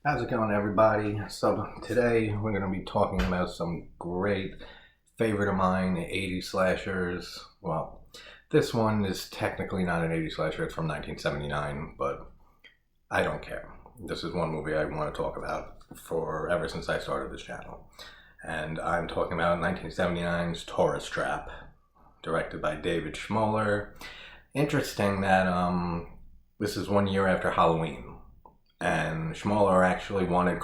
How's it going, everybody? So today we're going to be talking about some great favorite of mine, 80s slashers. Well, this one is technically not an 80s slasher, it's from 1979, but I don't care. This is one movie I want to talk about for ever since I started this channel. And I'm talking about 1979's Tourist Trap, directed by David Schmoller. Interesting that this is 1 year after Halloween. And Schmoller actually wanted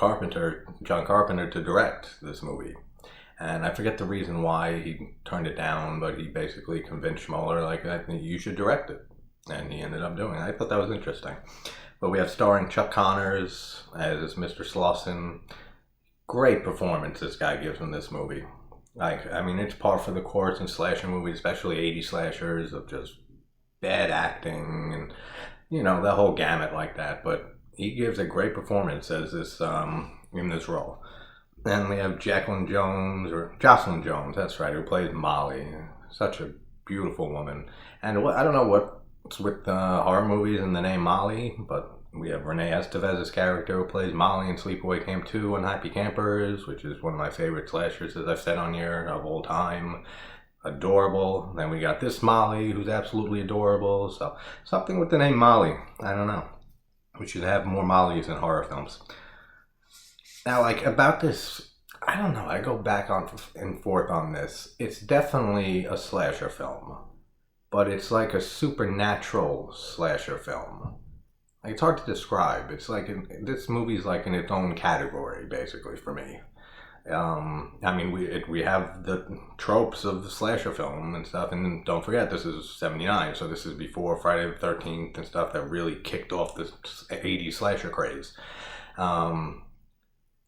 John Carpenter, to direct this movie. And I forget the reason why he turned it down, but he basically convinced Schmoller, like, I think you should direct it. And he ended up doing it. I thought that was interesting. But we have starring Chuck Connors as Mr. Slauson. Great performance this guy gives in this movie. Like, I mean, it's par for the course in slasher movies, especially 80 slashers, of just bad acting and, the whole gamut like that. But he gives a great performance as this in this role. Then we have Jocelyn Jones, that's right, who plays Molly. Such a beautiful woman. And I don't know what's with horror movies and the name Molly, but we have Renee Estevez's character who plays Molly in Sleepaway Camp 2 and Happy Campers, which is one of my favorite slashers, as I've said on here, of all time. Adorable. Then we got this Molly, who's absolutely adorable. So something with the name Molly. I don't know. We should have more Mollies in horror films. Now, like, about this, I don't know. I go back on and forth on this. It's definitely a slasher film, but it's like a supernatural slasher film. Like, it's hard to describe. It's like this movie's like in its own category, basically, for me. I mean, we have the tropes of the slasher film and stuff, and don't forget, this is 79, so this is before Friday the 13th and stuff that really kicked off this 80s slasher craze. So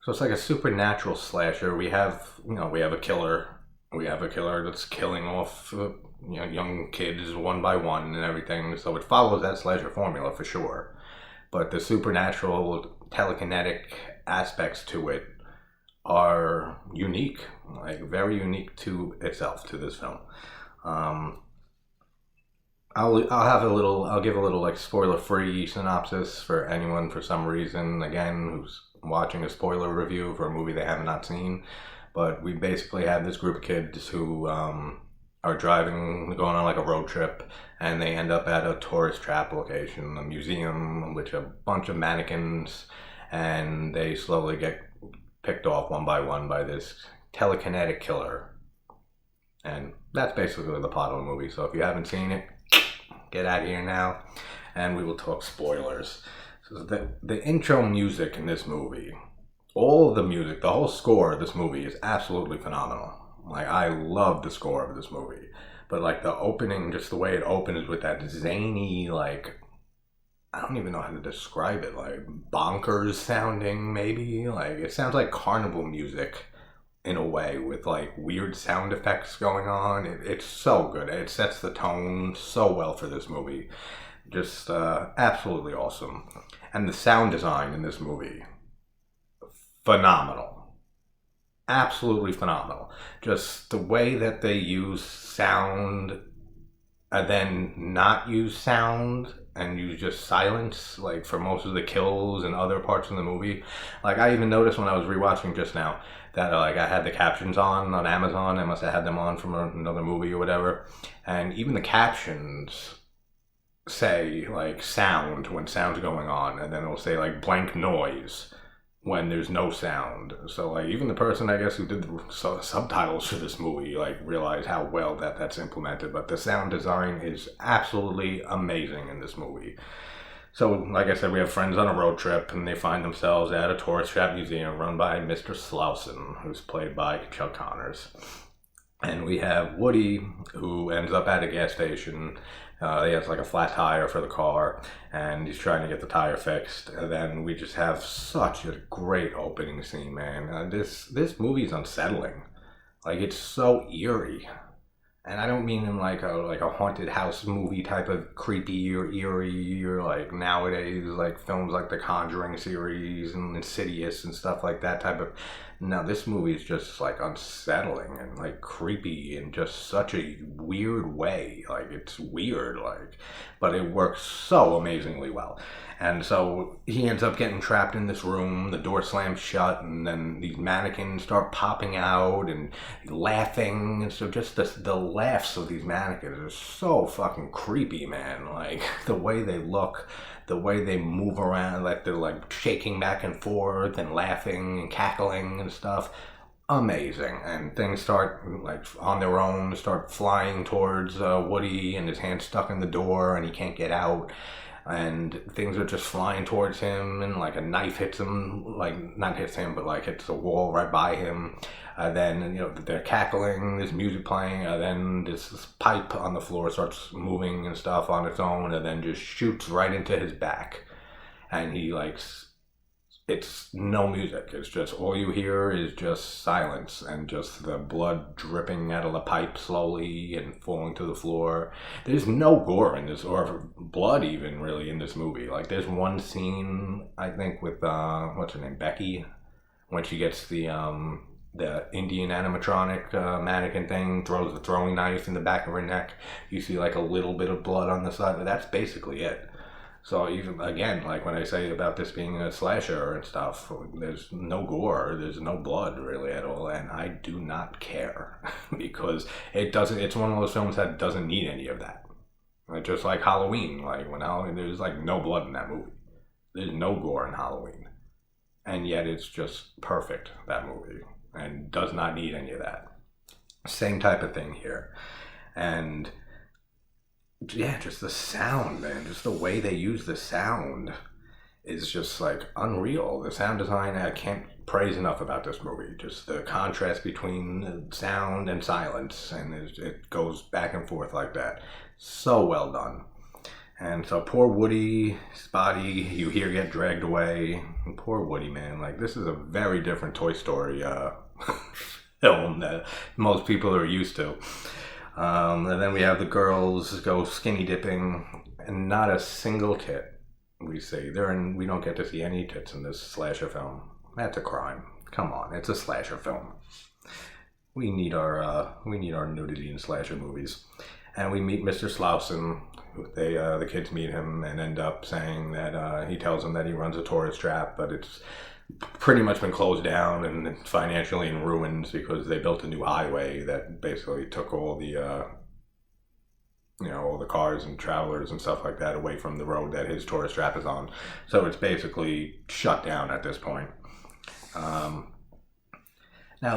it's like a supernatural slasher. We have a killer. We have a killer that's killing off, young kids one by one and everything, so it follows that slasher formula for sure. But the supernatural, telekinetic aspects to it are unique, like very unique to itself, to this film. I'll give a little like spoiler free synopsis for anyone for some reason again who's watching a spoiler review for a movie they have not seen. But we basically have this group of kids who are going on like a road trip, and they end up at a tourist trap location, a museum, which a bunch of mannequins, and they slowly get picked off one by one by this telekinetic killer. And that's basically the plot of the movie. So if you haven't seen it, get out of here now, and we will talk spoilers. So the intro music in this movie, all of the music, the whole score of this movie is absolutely phenomenal. Like, I love the score of this movie. But like the opening, just the way it opens with that zany, like, I don't even know how to describe it, like bonkers sounding, maybe. Like, it sounds like carnival music in a way, with like weird sound effects going on. It's so good. It sets the tone so well for this movie. Just absolutely awesome. And the sound design in this movie, phenomenal. Absolutely phenomenal. Just the way that they use sound and then not use sound and use just silence, like for most of the kills and other parts of the movie. Like, I even noticed when I was rewatching just now that like I had the captions on Amazon. I must have had them on from another movie or whatever, and even the captions say like sound when sound's going on, and then it'll say like blank noise when there's no sound. So like even the person, I guess, who did the subtitles for this movie like realized how well that's implemented. But the sound design is absolutely amazing in this movie. So like I said, we have friends on a road trip, and they find themselves at a tourist trap museum run by Mr. Slauson, who's played by Chuck Connors. And we have Woody, who ends up at a gas station. He has like a flat tire for the car, and he's trying to get the tire fixed. And then we just have such a great opening scene, man. This movie's unsettling. Like, it's so eerie. And I don't mean in like a haunted house movie type of creepy or eerie or like nowadays like films like the Conjuring series and Insidious and stuff like that type of. No, this movie is just like unsettling and like creepy in just such a weird way. Like it's weird, like, but it works so amazingly well. And so he ends up getting trapped in this room, the door slams shut, and then these mannequins start popping out and laughing. And so just the laughs of these mannequins are so fucking creepy, man. Like the way they look, the way they move around, like they're like shaking back and forth and laughing and cackling and stuff. Amazing. And things start like on their own, start flying towards Woody, and his hand's stuck in the door and he can't get out, and things are just flying towards him, and like a knife hits him, like not hits him but like hits a wall right by him. Then they're cackling, there's music playing, then this pipe on the floor starts moving and stuff on its own, and then just shoots right into his back. And he like, it's no music, it's just all you hear is just silence and just the blood dripping out of the pipe slowly and falling to the floor. There's no gore in this, or blood even really in this movie. Like there's one scene I think with what's her name, Becky, when she gets the Indian animatronic mannequin thing, throws the throwing knife in the back of her neck. You see like a little bit of blood on the side, but that's basically it. So even again, like when I say about this being a slasher and stuff, there's no gore, there's no blood really at all, and I do not care because it doesn't. It's one of those films that doesn't need any of that. Like, just like Halloween, like when Halloween, there's like no blood in that movie. There's no gore in Halloween, and yet it's just perfect, that movie, and does not need any of that. Same type of thing here, and. Yeah, just the sound, man. Just the way they use the sound is just like unreal. The sound design, I can't praise enough about this movie. Just the contrast between sound and silence, and it goes back and forth like that. So well done. And so poor Woody, his body, you hear get dragged away. And poor Woody, man. Like, this is a very different Toy Story film that most people are used to. And then we have the girls go skinny dipping, and not a single tit we see. We don't get to see any tits in this slasher film. That's a crime. Come on, it's a slasher film. We need our nudity in slasher movies. And we meet Mr. Slauson. The kids meet him and end up saying that he tells them that he runs a tourist trap, but it's pretty much been closed down and financially in ruins because they built a new highway that basically took all the all the cars and travelers and stuff like that away from the road that his tourist trap is on. So it's basically shut down at this point. Now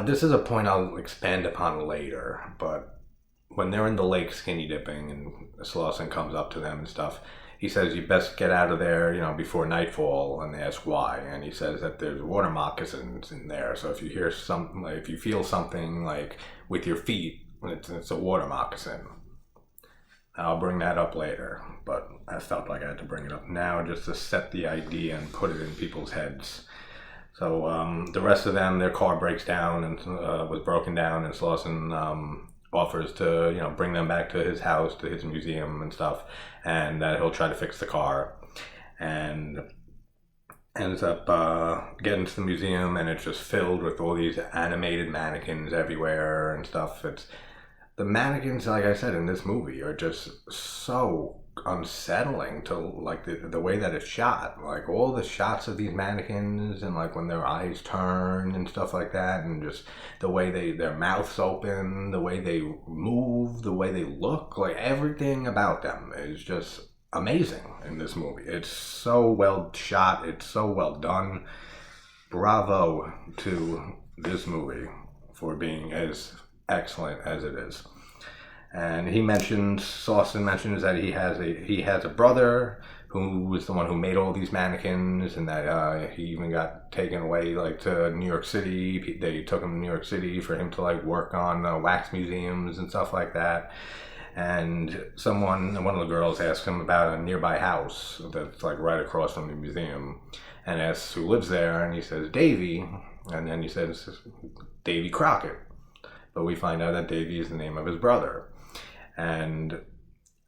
this is a point I'll expand upon later, but when they're in the lake skinny dipping and Slauson comes up to them and stuff, he says, you best get out of there, before nightfall, and they ask why. And he says that there's water moccasins in there. So if you hear something, like, if you feel something like with your feet, it's a water moccasin. I'll bring that up later, but I felt like I had to bring it up now just to set the idea and put it in people's heads. So the rest of them, their car breaks down and was broken down, and Slauson offers to bring them back to his house, to his museum and stuff, and that he'll try to fix the car, and ends up getting to the museum, and it's just filled with all these animated mannequins everywhere and stuff. It's the mannequins, like I said, in this movie are just so unsettling to like the way that it's shot. Like all the shots of these mannequins and like when their eyes turn and stuff like that, and just the way their mouths open, the way they move, the way they look, like everything about them is just amazing in this movie. It's so well shot, it's so well done. Bravo to this movie for being as excellent as it is. And Slauson mentions that he has a brother who was the one who made all these mannequins, and that he even got taken away like to New York City. They took him to New York City for him to like work on wax museums and stuff like that. And one of the girls asked him about a nearby house that's like right across from the museum, and asks who lives there, and he says Davy, and then he says Davy Crockett. But we find out that Davy is the name of his brother. And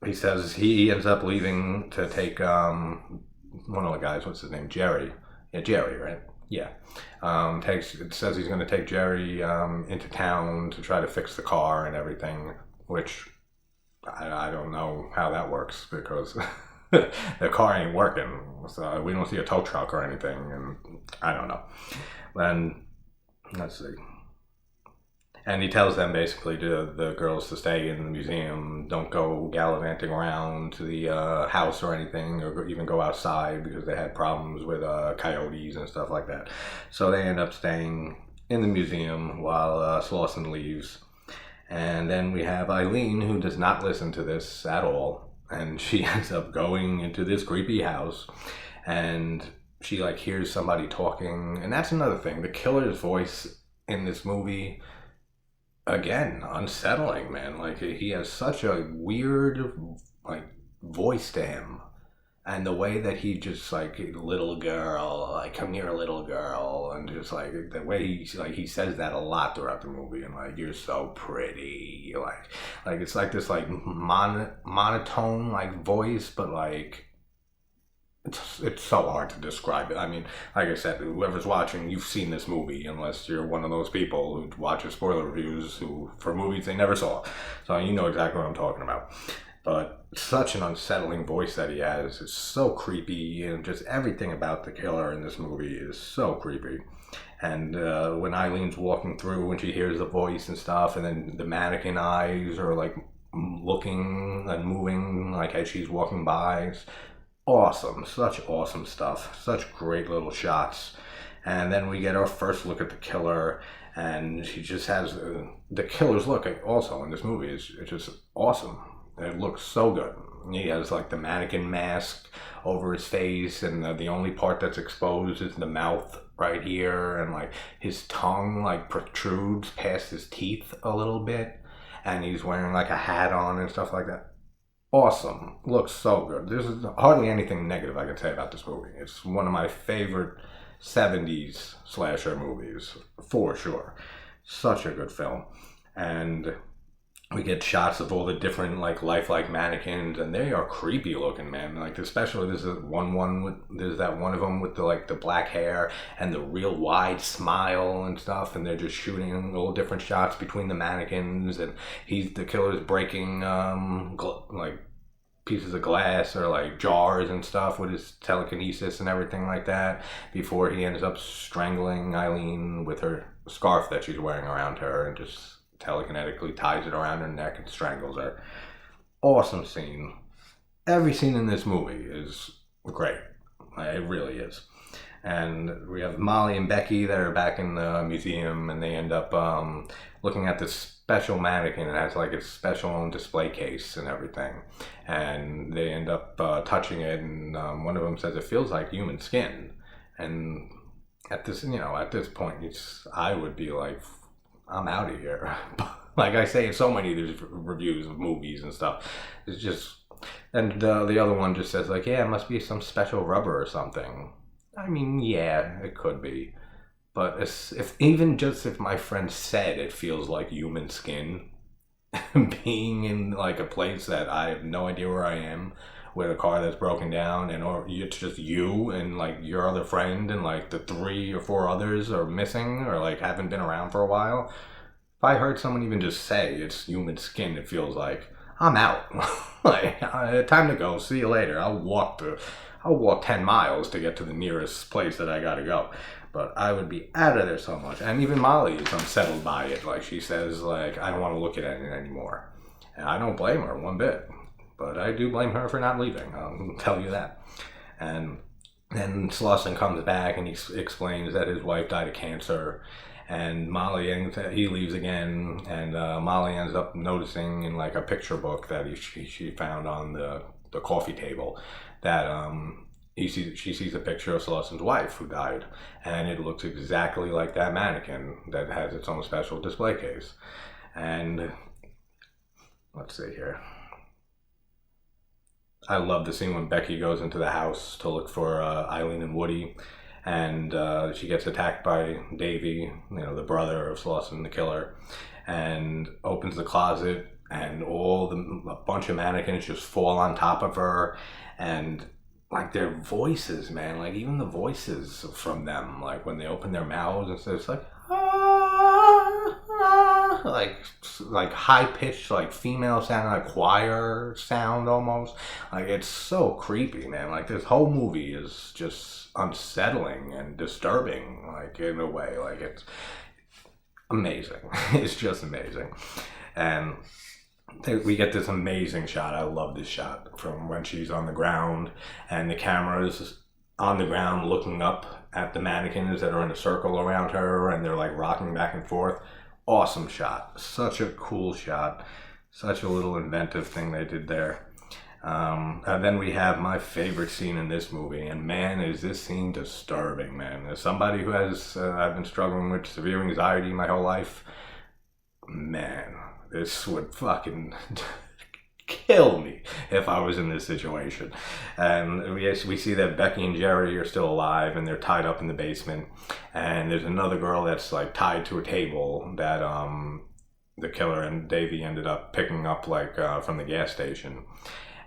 he says he ends up leaving to take one of the guys, what's his name, Jerry. Yeah, Jerry, right? Yeah. It says he's going to take Jerry into town to try to fix the car and everything, which I don't know how that works because the car ain't working. So we don't see a tow truck or anything, and I don't know. And let's see. And he tells them basically to the girls to stay in the museum, don't go gallivanting around to the house or anything, or even go outside because they had problems with coyotes and stuff like that. So they end up staying in the museum while Slauson leaves. And then we have Eileen, who does not listen to this at all, and she ends up going into this creepy house, and she like hears somebody talking. And that's another thing, the killer's voice in this movie, again, unsettling, man. Like, he has such a weird like voice to him, and the way that he just like, little girl, like, come here, little girl, and just like the way he says that a lot throughout the movie, and like, you're so pretty, like it's like this like monotone like voice, but like it's so hard to describe it. I mean, like I said, whoever's watching, you've seen this movie, unless you're one of those people who watches spoiler reviews for movies they never saw. So you know exactly what I'm talking about. But such an unsettling voice that he has. It's so creepy, and just everything about the killer in this movie is so creepy. And when Eileen's walking through, when she hears the voice and stuff, and then the mannequin eyes are like looking and moving like as she's walking by, it's awesome. Such awesome stuff. Such great little shots. And then we get our first look at the killer, and she just has the killer's look also in this movie is just awesome. It looks so good. He has like the mannequin mask over his face, and the only part that's exposed is the mouth right here, and like his tongue like protrudes past his teeth a little bit, and he's wearing like a hat on and stuff like that. Awesome. Looks so good. There's hardly anything negative I can say about this movie. It's one of my favorite 70s slasher movies, for sure. Such a good film. And we get shots of all the different like lifelike mannequins, and they are creepy looking, man. Like, especially there's that one of them with the black hair and the real wide smile and stuff, and they're just shooting all different shots between the mannequins, and the killer's breaking like pieces of glass or like jars and stuff with his telekinesis and everything like that, before he ends up strangling Eileen with her scarf that she's wearing around her, and just telekinetically ties it around her neck and strangles her. Awesome scene. Every scene in this movie is great. It really is. And we have Molly and Becky that are back in the museum, and they end up looking at this special mannequin. It has like a special display case and everything. And they end up touching it, and one of them says it feels like human skin. And at this point, I would be like, I'm out of here. Like I say in so many of these reviews of movies and stuff, it's just, and the other one just says like, yeah, it must be some special rubber or something. I mean, yeah, it could be, but if my friend said it feels like human skin, being in like a place that I have no idea where I am, with a car that's broken down, and or it's just you and like your other friend, and like the 3 or 4 others are missing or like haven't been around for a while. If I heard someone even just say it's human skin, it feels like I'm out. Like, time to go. See you later. I'll walk 10 miles to get to the nearest place that I gotta go. But I would be out of there so much. And even Molly is unsettled by it. Like, she says, like, I don't want to look at it anymore. And I don't blame her one bit. But I do blame her for not leaving, I'll tell you that. And then Slauson comes back and he explains that his wife died of cancer. And he leaves again, and Molly ends up noticing in like a picture book that she found on the coffee table that she sees a picture of Slauson's wife who died, and it looks exactly like that mannequin that has its own special display case. And let's see here. I love the scene when Becky goes into the house to look for Eileen and Woody, and she gets attacked by Davey, the brother of Slauson, the killer, and opens the closet, and a bunch of mannequins just fall on top of her, and like their voices, man, like even the voices from them, like when they open their mouths and stuff, it's like ah, ah, like high pitched, like female sound, like choir sound almost. Like it's so creepy, man. Like this whole movie is just unsettling and disturbing, like in a way. Like it's amazing. It's just amazing. And we get this amazing shot. I love this shot from when she's on the ground and the camera is on the ground looking up at the mannequins that are in a circle around her and they're like rocking back and forth. Awesome shot. Such a cool shot. Such a little inventive thing they did there. And then we have my favorite scene in this movie, and man, is this scene disturbing, man. As somebody who has, I've been struggling with severe anxiety my whole life, man, this would fucking kill me if I was in this situation. And we see that Becky and Jerry are still alive, and they're tied up in the basement, and there's another girl that's like tied to a table that the killer and Davey ended up picking up like from the gas station.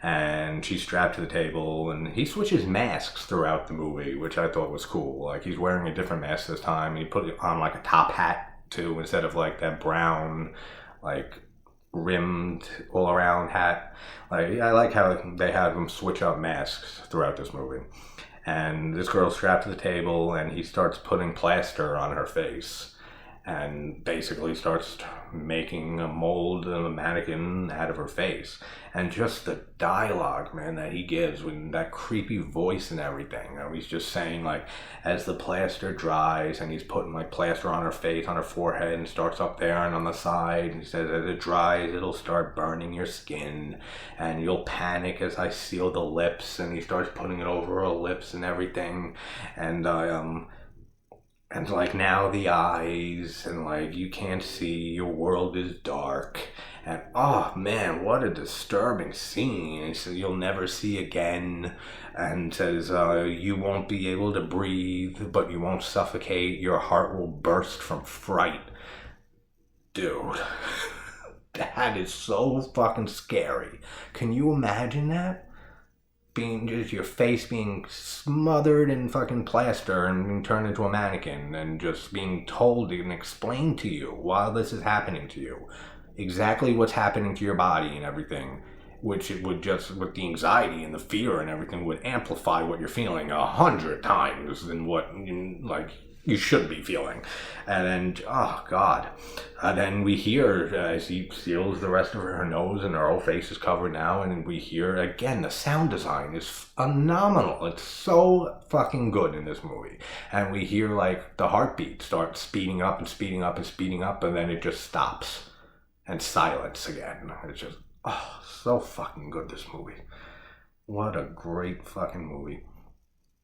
And she's strapped to the table, and he switches masks throughout the movie, which I thought was cool. Like he's wearing a different mask this time, and he put it on like a top hat too, instead of like that brown, like rimmed all around hat. Like I like how they have him switch up masks throughout this movie. And this girl's strapped to the table, and he starts putting plaster on her face, and basically starts making a mold of a mannequin out of her face. And just the dialogue, man, that he gives with that creepy voice and everything. You know, he's just saying, like, as the plaster dries, and he's putting, like, plaster on her face, on her forehead, and starts up there and on the side. And he says, as it dries, it'll start burning your skin, and you'll panic as I seal the lips. And he starts putting it over her lips and everything. And like now the eyes, and like you can't see, your world is dark. And oh man, what a disturbing scene. And he says you'll never see again, and says you won't be able to breathe, but you won't suffocate, your heart will burst from fright. Dude, that is so fucking scary. Can you imagine that? Being just your face being smothered in fucking plaster and being turned into a mannequin, and just being told and explained to you while this is happening to you exactly what's happening to your body and everything, which it would just, with the anxiety and the fear and everything, would amplify what you're feeling 100 times than what you should be feeling. And then, oh God. And then we hear as he seals the rest of her nose, and her whole face is covered now, and we hear, again, the sound design is phenomenal. It's so fucking good in this movie. And we hear, like, the heartbeat start speeding up and speeding up and speeding up, and then it just stops. And silence again. It's just, oh, so fucking good, this movie. What a great fucking movie.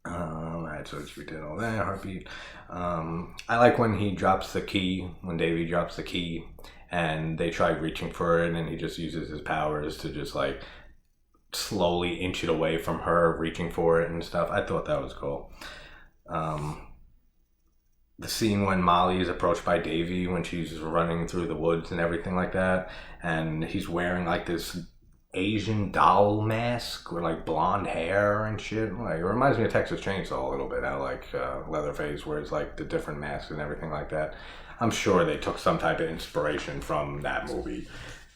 Alright, so we did all that, heartbeat. I like when he drops the key, when Davey drops the key, and they try reaching for it, and he just uses his powers to just like slowly inch it away from her, reaching for it and stuff. I thought that was cool. The scene when Molly is approached by Davey when she's running through the woods and everything like that, and he's wearing like this Asian doll mask with like blonde hair and shit. Like it reminds me of Texas Chainsaw a little bit. I like Leatherface, where it's like the different masks and everything like that. I'm sure they took some type of inspiration from that movie,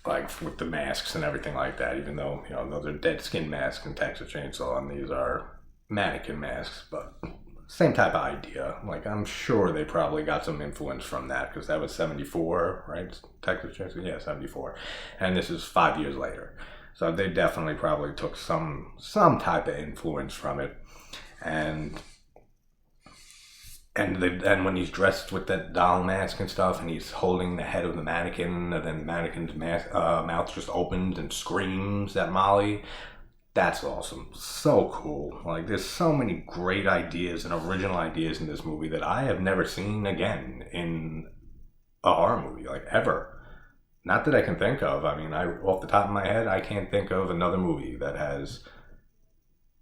like with the masks and everything like that. Even though those are dead skin masks in Texas Chainsaw, and these are mannequin masks, but same type of idea. Like I'm sure they probably got some influence from that, because that was 74, right? Texas Chainsaw, yeah, 74, and this is 5 years later. So they definitely probably took some type of influence from it, and when he's dressed with that doll mask and stuff, and he's holding the head of the mannequin, and then the mannequin's mouth just opens and screams at Molly. That's awesome. So cool. Like there's so many great ideas and original ideas in this movie that I have never seen again in a horror movie, like ever. Not that I can think of. I mean, off the top of my head, I can't think of another movie that has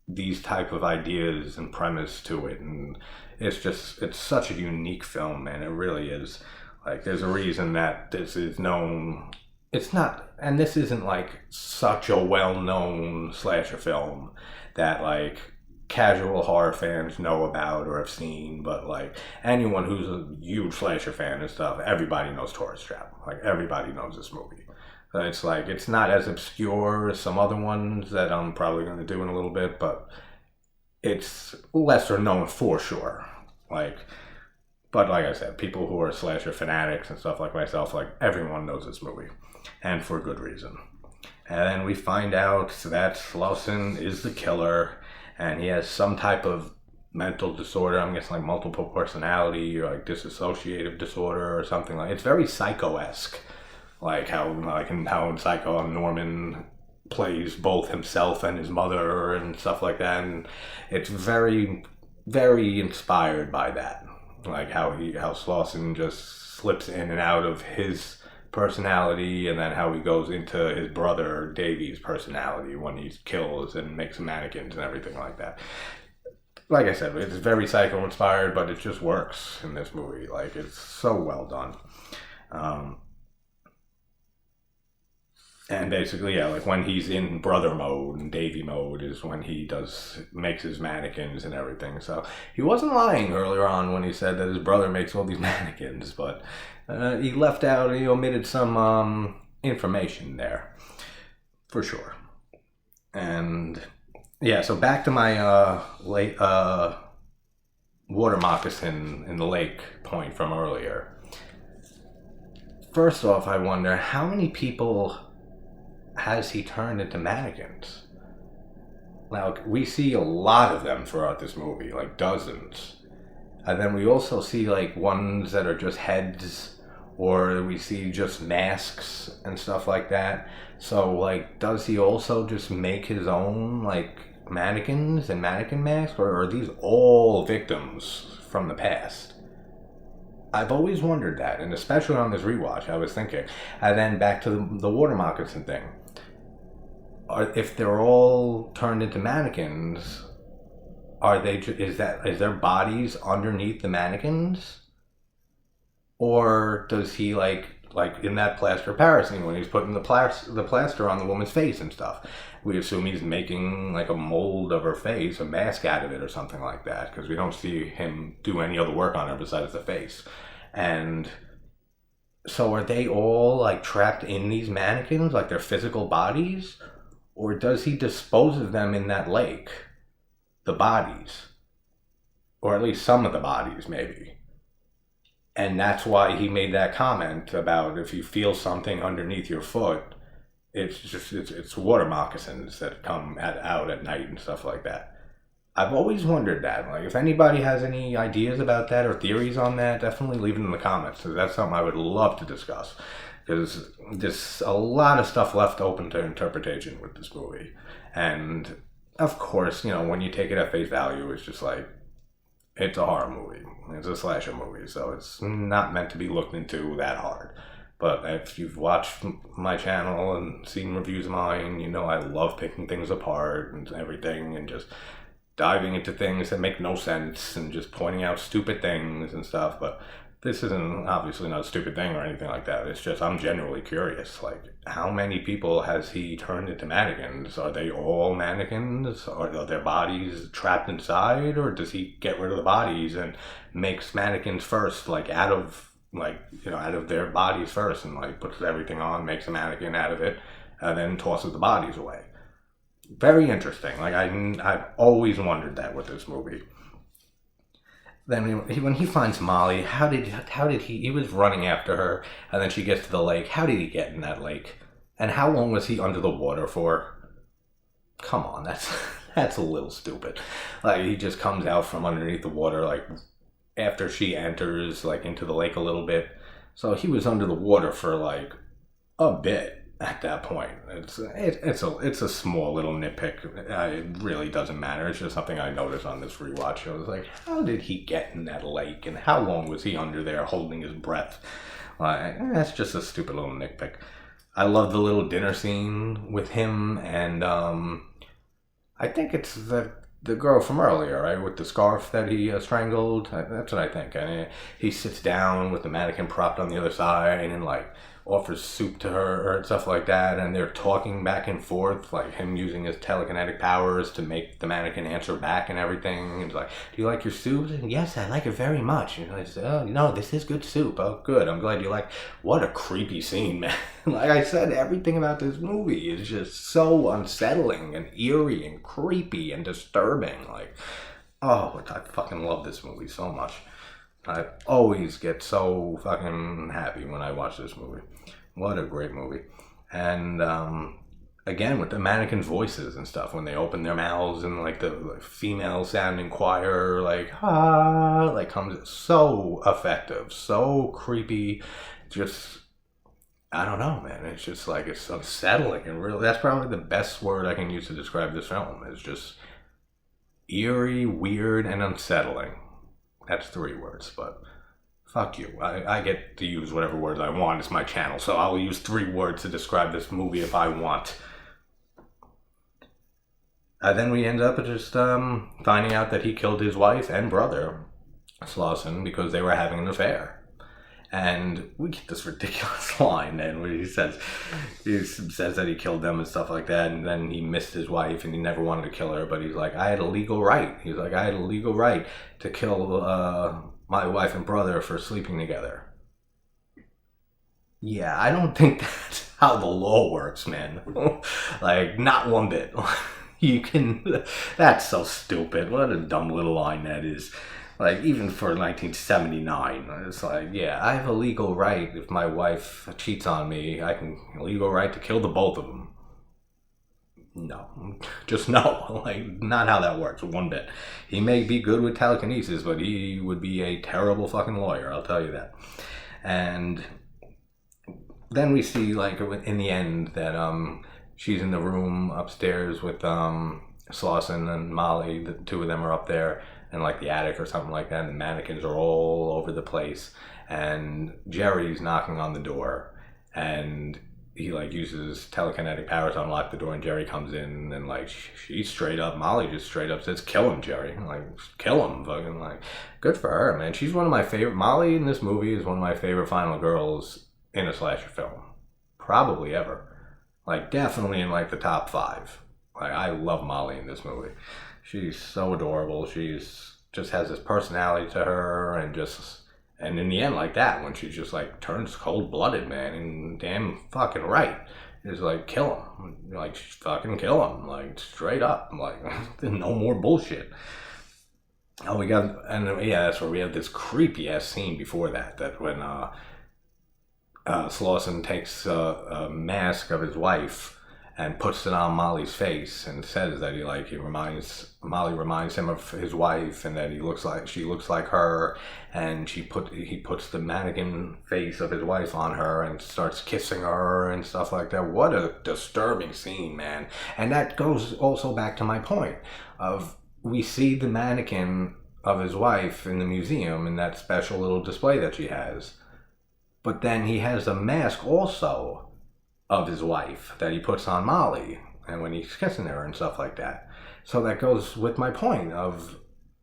these type of ideas and premise to it. And it's such a unique film, man. It really is. Like, there's a reason that this is known it's not, and this isn't like such a well-known slasher film that like casual horror fans know about or have seen, but like anyone who's a huge slasher fan and stuff, everybody knows Tourist Trap. Like everybody knows this movie. So it's like, it's not as obscure as some other ones that I'm probably going to do in a little bit, but it's lesser known for sure. Like, but like I said, people who are slasher fanatics and stuff like myself, like everyone knows this movie, and for good reason. And then we find out that Lawson is the killer, and he has some type of mental disorder. I'm guessing like multiple personality or like dissociative disorder or something like. It's very Psycho-esque, like how in Psycho Norman plays both himself and his mother and stuff like that, and it's very, very inspired by that. Like how Slauson just slips in and out of his personality, and then how he goes into his brother Davy's personality when he kills and makes mannequins and everything like that. Like I said, it's very Psycho inspired, but it just works in this movie. Like, it's so well done. And basically, yeah, like when he's in brother mode and Davy mode is when he makes his mannequins and everything. So he wasn't lying earlier on when he said that his brother makes all these mannequins, but he omitted some information there, for sure. And yeah, so back to my late water moccasin in the lake point from earlier. First off, I wonder how many people has he turned into mannequins? Now, we see a lot of them throughout this movie, like dozens. And then we also see like ones that are just heads, or we see just masks and stuff like that. So like, does he also just make his own like mannequins and mannequin masks, or are these all victims from the past? I've always wondered that, and especially on this rewatch, I was thinking. And then back to the water moccasin thing. If they're all turned into mannequins, is their bodies underneath the mannequins? Or does he like in that plaster Paris scene when he's putting the plaster on the woman's face and stuff? We assume he's making like a mold of her face, a mask out of it or something like that, because we don't see him do any other work on her besides the face. And so are they all like trapped in these mannequins, like their physical bodies? Or does he dispose of them in that lake? The bodies. Or at least some of the bodies, maybe. And that's why he made that comment about if you feel something underneath your foot, it's water moccasins that come out at night and stuff like that. I've always wondered that. Like, if anybody has any ideas about that or theories on that, definitely leave it in the comments, because that's something I would love to discuss. Because there's a lot of stuff left open to interpretation with this movie. And, of course, when you take it at face value, it's just like, it's a horror movie. It's a slasher movie, so it's not meant to be looked into that hard. But if you've watched my channel and seen reviews of mine, you know I love picking things apart and everything, and just diving into things that make no sense and just pointing out stupid things and stuff. But this isn't obviously not a stupid thing or anything like that. It's just I'm genuinely curious. Like, how many people has he turned into mannequins? Are they all mannequins? Are their bodies trapped inside? Or does he get rid of the bodies and makes mannequins first, like out of their bodies first, and like puts everything on, makes a mannequin out of it, and then tosses the bodies away? Very interesting. Like, I've always wondered that with this movie. Then when he finds Molly, how did he was running after her, and then she gets to the lake. How did he get in that lake? And how long was he under the water for? Come on, that's a little stupid. Like, he just comes out from underneath the water, like, after she enters, like, into the lake a little bit. So he was under the water for, like, a bit at that point. It's a small little nitpick. It really doesn't matter. It's just something I noticed on this rewatch. I was like, how did he get in that lake, and how long was he under there holding his breath? That's just a stupid little nitpick. I love the little dinner scene with him and I think it's the girl from earlier, right, with the scarf that he strangled. That's what I think. And he sits down with the mannequin propped on the other side, and like offers soup to her and stuff like that, and they're talking back and forth, like him using his telekinetic powers to make the mannequin answer back and everything. He's like, "Do you like your soup?" And, "Yes, I like it very much." And I said, "Oh, no, this is good soup." "Oh, good. I'm glad you like." What a creepy scene, man. Like I said, everything about this movie is just so unsettling and eerie and creepy and disturbing. Like, oh, I fucking love this movie so much. I always get so fucking happy when I watch this movie. What a great movie. And again, with the mannequins' voices and stuff, when they open their mouths and like the female sounding choir, like, ah, like comes, so effective, so creepy. Just, I don't know, man. It's just like, it's unsettling. And really, that's probably the best word I can use to describe this film. It's just eerie, weird, and unsettling. That's 3 words, but fuck you. I get to use whatever words I want. It's my channel, so I'll use 3 words to describe this movie if I want. Then we end up just finding out that he killed his wife and brother, Slauson, because they were having an affair. And we get this ridiculous line, and where he says that he killed them and stuff like that, and then he missed his wife and he never wanted to kill her, but he's like, I had a legal right. He's like, I had a legal right to kill my wife and brother for sleeping together. Yeah, I don't think that's how the law works, man. Like, not one bit. That's so stupid. What a dumb little line that is. Like, even for 1979, it's like, yeah, I have a legal right. If my wife cheats on me, I can legal right to kill the both of them. No, just no. Like, not how that works one bit. He may be good with telekinesis, but he would be a terrible fucking lawyer, I'll tell you that. And then we see, like, in the end that she's in the room upstairs with Slauson and Molly. The 2 of them are up there in like the attic or something like that, and the mannequins are all over the place, and Jerry's knocking on the door, and he like uses telekinetic powers to unlock the door, and Jerry comes in, and like she's straight up, Molly just straight up says, "Kill him, Jerry." Like, kill him. Fucking, like, good for her, man. She's one of my favorite. Molly in this movie is one of my favorite final girls in a slasher film, probably ever. Like, definitely in like the top 5. Like, I love Molly in this movie. She's so adorable. She's just has this personality to her, and in the end, like that, when she just like turns cold-blooded, man, and damn fucking right, is like, kill him, like, fucking kill him, like, straight up, like, no more bullshit. Oh, yeah, that's where we have this creepy ass scene before that when Slauson takes a mask of his wife and puts it on Molly's face and says that Molly reminds him of his wife, and that she looks like her, and he puts the mannequin face of his wife on her and starts kissing her and stuff like that. What a disturbing scene, man. And that goes also back to my point of, we see the mannequin of his wife in the museum in that special little display that she has, but then he has a mask also of his wife that he puts on Molly, and when he's kissing her and stuff like that. So that goes with my point of,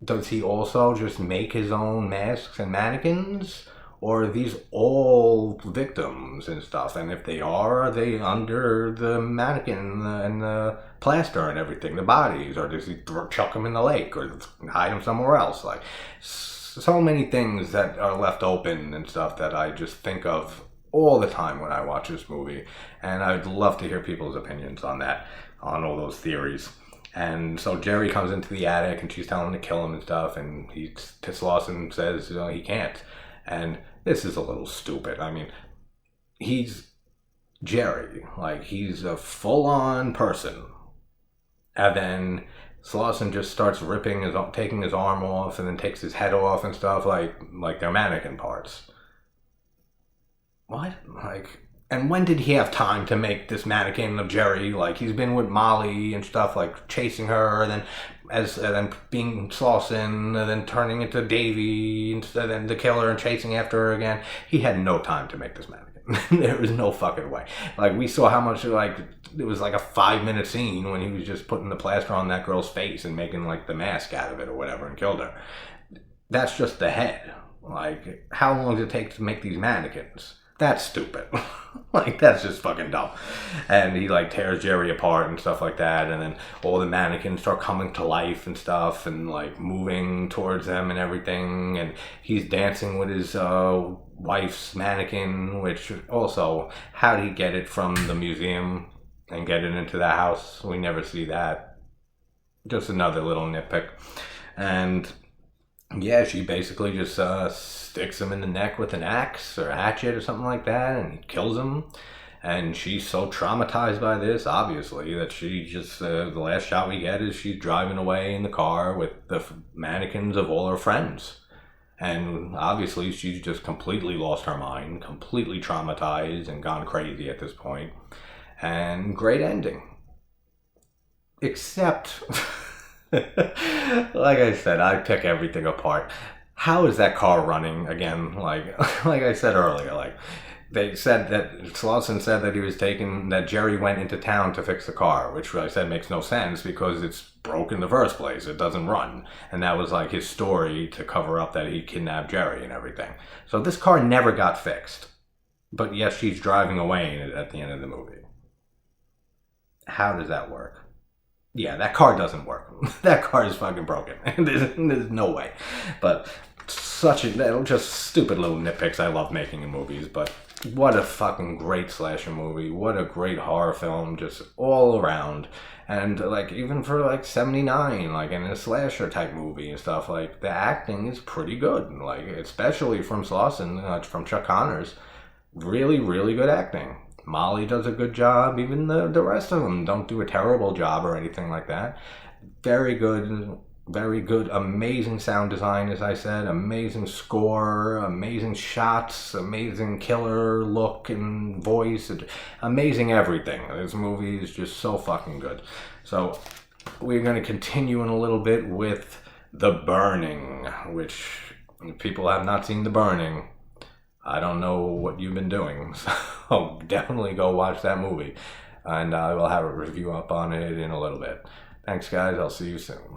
does he also just make his own masks and mannequins, or are these all victims and stuff? And if they are they under the mannequin and the plaster and everything, the bodies, or does he chuck them in the lake or hide them somewhere else? Like, so many things that are left open and stuff that I just think of all the time when I watch this movie, and I'd love to hear people's opinions on that, on all those theories. And so Jerry comes into the attic, and she's telling him to kill him and stuff, and Slauson says he can't. And this is a little stupid. I mean, he's Jerry, like, he's a full-on person, and then Slauson just starts taking his arm off, and then takes his head off and stuff, like they're mannequin parts. What? Like, and when did he have time to make this mannequin of Jerry? Like, he's been with Molly and stuff, like chasing her, and then being Slauson, and then turning into Davy, and then the killer, and chasing after her again. He had no time to make this mannequin. There was no fucking way. Like, we saw how much, like, it was like a 5-minute scene when he was just putting the plaster on that girl's face and making like the mask out of it or whatever, and killed her. That's just the head. Like, how long does it take to make these mannequins? That's stupid. Like, that's just fucking dumb. And he like tears Jerry apart and stuff like that, and then all the mannequins start coming to life and stuff, and like moving towards them and everything, and he's dancing with his wife's mannequin, which also, how did he get it from the museum and get it into the house? We never see that. Just another little nitpick. And yeah, she basically just sticks him in the neck with an axe or a hatchet or something like that, and he kills him. And she's so traumatized by this, obviously, that she just, the last shot we get is she's driving away in the car with the mannequins of all her friends. And obviously she's just completely lost her mind, completely traumatized and gone crazy at this point. And great ending. Except... like I said, I pick everything apart. How is that car running again? Like I said earlier, like they said that Slauson said that he was that Jerry went into town to fix the car, which I said makes no sense because it's broke in the first place. It doesn't run. And that was like his story to cover up that he kidnapped Jerry and everything. So this car never got fixed. But yes, she's driving away in it at the end of the movie. How does that work? Yeah, that car doesn't work. That car is fucking broken. There's no way. But just stupid little nitpicks I love making in movies. But what a fucking great slasher movie. What a great horror film, just all around. And like even for like 79, like in a slasher type movie and stuff, like the acting is pretty good. Like especially from Slauson, from Chuck Connors. Really, really good acting. Molly does a good job. Even the rest of them don't do a terrible job or anything like that. Very good, amazing sound design, as I said. Amazing score, amazing shots, amazing killer look and voice. Amazing everything. This movie is just so fucking good. So we're going to continue in a little bit with The Burning, which if people have not seen The Burning, I don't know what you've been doing, so definitely go watch that movie, and I will have a review up on it in a little bit. Thanks, guys. I'll see you soon.